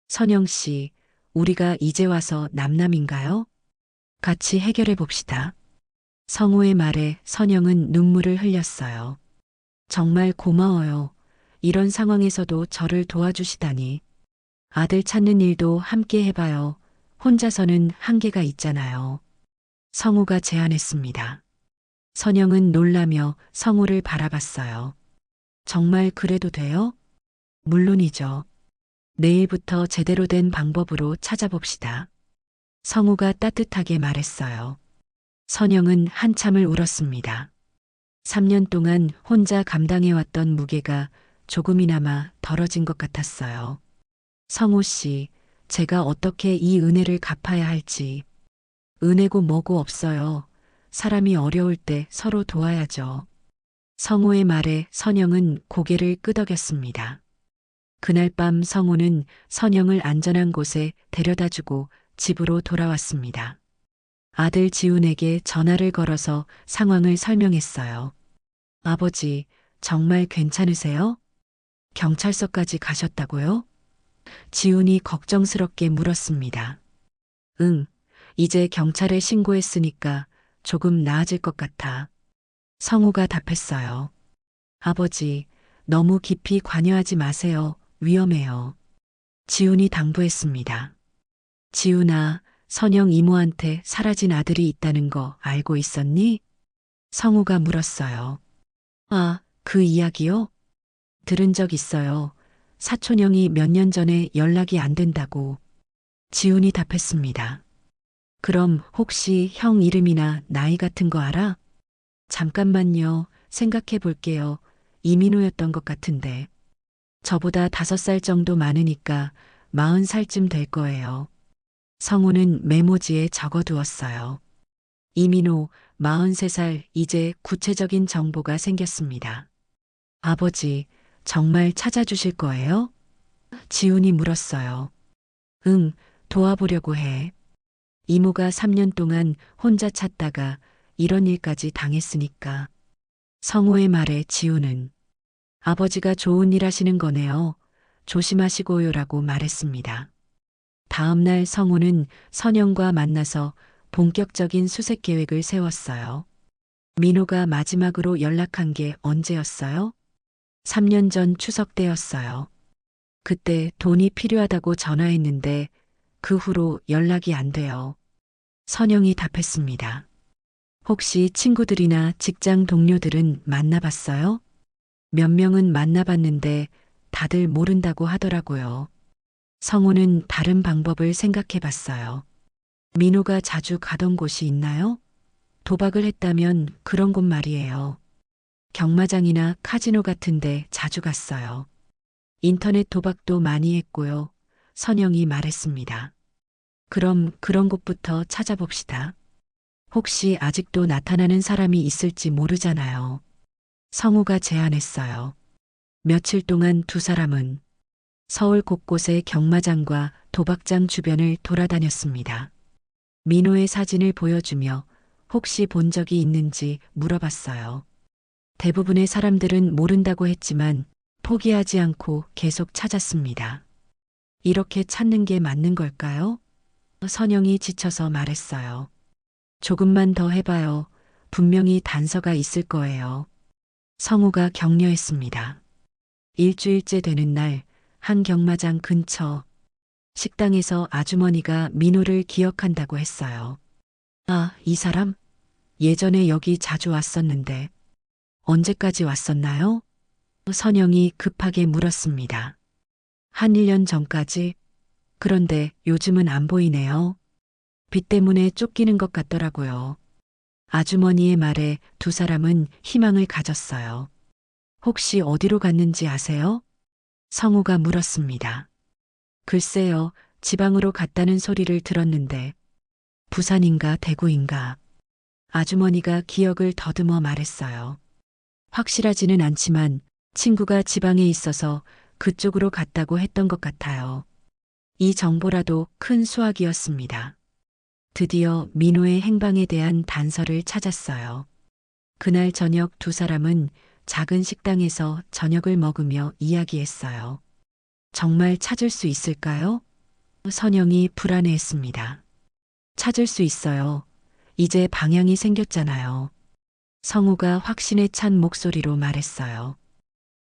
S1: 선영 씨, 우리가 이제 와서 남남인가요? 같이 해결해 봅시다. 성우의 말에 선영은 눈물을 흘렸어요. 정말 고마워요. 이런 상황에서도 저를 도와주시다니. 아들 찾는 일도 함께 해봐요. 혼자서는 한계가 있잖아요. 성우가 제안했습니다. 선영은 놀라며 성우를 바라봤어요. 정말 그래도 돼요? 물론이죠. 내일부터 제대로 된 방법으로 찾아봅시다. 성우가 따뜻하게 말했어요. 선영은 한참을 울었습니다. 3년 동안 혼자 감당해왔던 무게가 조금이나마 덜어진 것 같았어요. 성우 씨, 제가 어떻게 이 은혜를 갚아야 할지. 은혜고 뭐고 없어요. 사람이 어려울 때 서로 도와야죠. 성우의 말에 선영은 고개를 끄덕였습니다. 그날 밤 성우는 선영을 안전한 곳에 데려다주고 집으로 돌아왔습니다. 아들 지훈에게 전화를 걸어서 상황을 설명했어요. 아버지, 정말 괜찮으세요? 경찰서까지 가셨다고요? 지훈이 걱정스럽게 물었습니다. 응, 이제 경찰에 신고했으니까 조금 나아질 것 같아. 성우가 답했어요. 아버지, 너무 깊이 관여하지 마세요. 위험해요. 지훈이 당부했습니다. 지훈아, 선영 이모한테 사라진 아들이 있다는 거 알고 있었니? 성우가 물었어요. 아, 그 이야기요? 들은 적 있어요. 사촌형이 몇 년 전에 연락이 안 된다고. 지훈이 답했습니다. 그럼 혹시 형 이름이나 나이 같은 거 알아? 잠깐만요. 생각해 볼게요. 이민호였던 것 같은데. 저보다 5살 정도 많으니까 40살쯤 될 거예요. 성우는 메모지에 적어두었어요. 이민호 43살 이제 구체적인 정보가 생겼습니다. 아버지, 정말 찾아주실 거예요? 지훈이 물었어요. 응, 도와보려고 해. 이모가 3년 동안 혼자 찾다가 이런 일까지 당했으니까. 성우의 말에 지훈은 아버지가 좋은 일 하시는 거네요. 조심하시고요라고 말했습니다. 다음 날 성우는 선영과 만나서 본격적인 수색 계획을 세웠어요. 민호가 마지막으로 연락한 게 언제였어요? 3년 전 추석 때였어요. 그때 돈이 필요하다고 전화했는데 그 후로 연락이 안 돼요. 선영이 답했습니다. 혹시 친구들이나 직장 동료들은 만나봤어요? 몇 명은 만나봤는데 다들 모른다고 하더라고요. 성우는 다른 방법을 생각해 봤어요. 민호가 자주 가던 곳이 있나요? 도박을 했다면 그런 곳 말이에요. 경마장이나 카지노 같은데 자주 갔어요. 인터넷 도박도 많이 했고요. 선영이 말했습니다. 그럼 그런 곳부터 찾아봅시다. 혹시 아직도 나타나는 사람이 있을지 모르잖아요. 성우가 제안했어요. 며칠 동안 두 사람은 서울 곳곳의 경마장과 도박장 주변을 돌아다녔습니다. 민호의 사진을 보여주며 혹시 본 적이 있는지 물어봤어요. 대부분의 사람들은 모른다고 했지만 포기하지 않고 계속 찾았습니다. 이렇게 찾는 게 맞는 걸까요? 선영이 지쳐서 말했어요. 조금만 더 해봐요. 분명히 단서가 있을 거예요. 성우가 격려했습니다. 일주일째 되는 날, 한 경마장 근처 식당에서 아주머니가 민호를 기억한다고 했어요. 아, 이 사람? 예전에 여기 자주 왔었는데 언제까지 왔었나요? 선영이 급하게 물었습니다. 한 1년 전까지? 그런데 요즘은 안 보이네요. 비 때문에 쫓기는 것 같더라고요. 아주머니의 말에 두 사람은 희망을 가졌어요. 혹시 어디로 갔는지 아세요? 성우가 물었습니다. 글쎄요, 지방으로 갔다는 소리를 들었는데 부산인가 대구인가. 아주머니가 기억을 더듬어 말했어요. 확실하지는 않지만 친구가 지방에 있어서 그쪽으로 갔다고 했던 것 같아요. 이 정보라도 큰 수확이었습니다. 드디어 민호의 행방에 대한 단서를 찾았어요. 그날 저녁 두 사람은 작은 식당에서 저녁을 먹으며 이야기했어요. 정말 찾을 수 있을까요? 선영이 불안해했습니다. 찾을 수 있어요. 이제 방향이 생겼잖아요. 성우가 확신에 찬 목소리로 말했어요.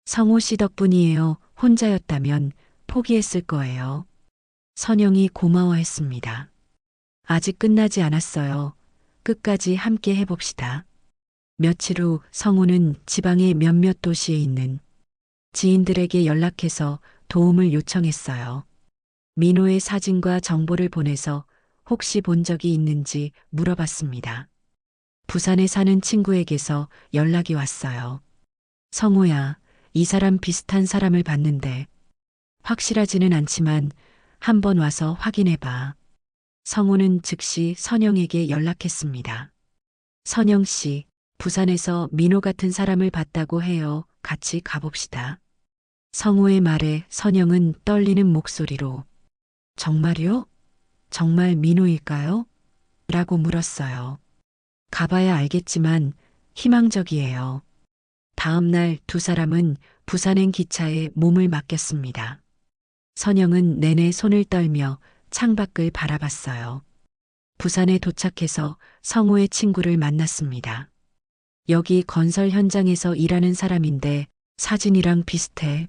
S1: 성우 씨 덕분이에요. 혼자였다면 포기했을 거예요. 선영이 고마워했습니다. 아직 끝나지 않았어요. 끝까지 함께 해봅시다. 며칠 후 성우는 지방의 몇몇 도시에 있는 지인들에게 연락해서 도움을 요청했어요. 민호의 사진과 정보를 보내서 혹시 본 적이 있는지 물어봤습니다. 부산에 사는 친구에게서 연락이 왔어요. 성우야, 이 사람 비슷한 사람을 봤는데 확실하지는 않지만 한번 와서 확인해봐. 성우는 즉시 선영에게 연락했습니다. 선영 씨, 부산에서 민호 같은 사람을 봤다고 해요. 같이 가봅시다. 성우의 말에 선영은 떨리는 목소리로 정말요? 정말 민호일까요? 라고 물었어요. 가봐야 알겠지만 희망적이에요. 다음 날 두 사람은 부산행 기차에 몸을 맡겼습니다. 선영은 내내 손을 떨며 창밖을 바라봤어요. 부산에 도착해서 성우의 친구를 만났습니다. 여기 건설 현장에서 일하는 사람인데 사진이랑 비슷해.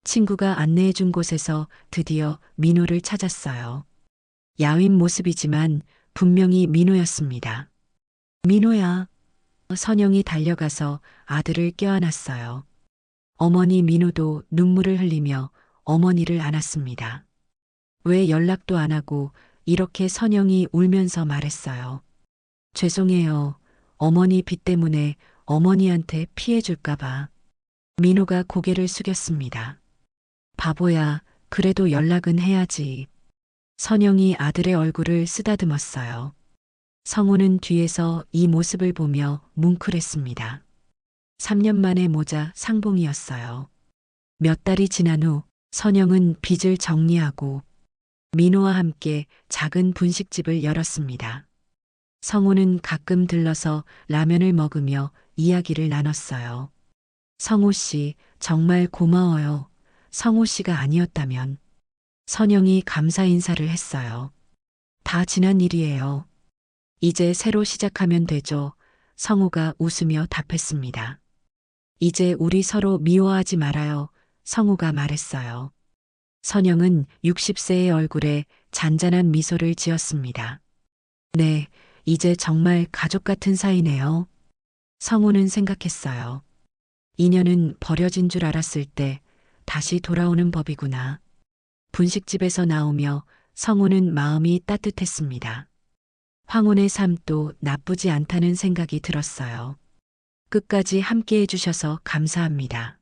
S1: 친구가 안내해준 곳에서 드디어 민호를 찾았어요. 야윈 모습이지만 분명히 민호였습니다. 민호야. 선영이 달려가서 아들을 껴안았어요. 어머니 민호도 눈물을 흘리며 어머니를 안았습니다. 왜 연락도 안 하고 이렇게 선영이 울면서 말했어요. 죄송해요. 어머니 빚 때문에 어머니한테 피해 줄까봐. 민호가 고개를 숙였습니다. 바보야, 그래도 연락은 해야지. 선영이 아들의 얼굴을 쓰다듬었어요. 성우는 뒤에서 이 모습을 보며 뭉클했습니다. 3년 만에 모자 상봉이었어요. 몇 달이 지난 후 선영은 빚을 정리하고 민호와 함께 작은 분식집을 열었습니다. 성우는 가끔 들러서 라면을 먹으며 이야기를 나눴어요. 성우 씨, 정말 고마워요. 성우 씨가 아니었다면. 선영이 감사 인사를 했어요. 다 지난 일이에요. 이제 새로 시작하면 되죠. 성우가 웃으며 답했습니다. 이제 우리 서로 미워하지 말아요. 성우가 말했어요. 선영은 60세의 얼굴에 잔잔한 미소를 지었습니다. 네, 이제 정말 가족 같은 사이네요. 성우는 생각했어요. 인연은 버려진 줄 알았을 때 다시 돌아오는 법이구나. 분식집에서 나오며 성우는 마음이 따뜻했습니다. 황혼의 삶도 나쁘지 않다는 생각이 들었어요. 끝까지 함께 해주셔서 감사합니다.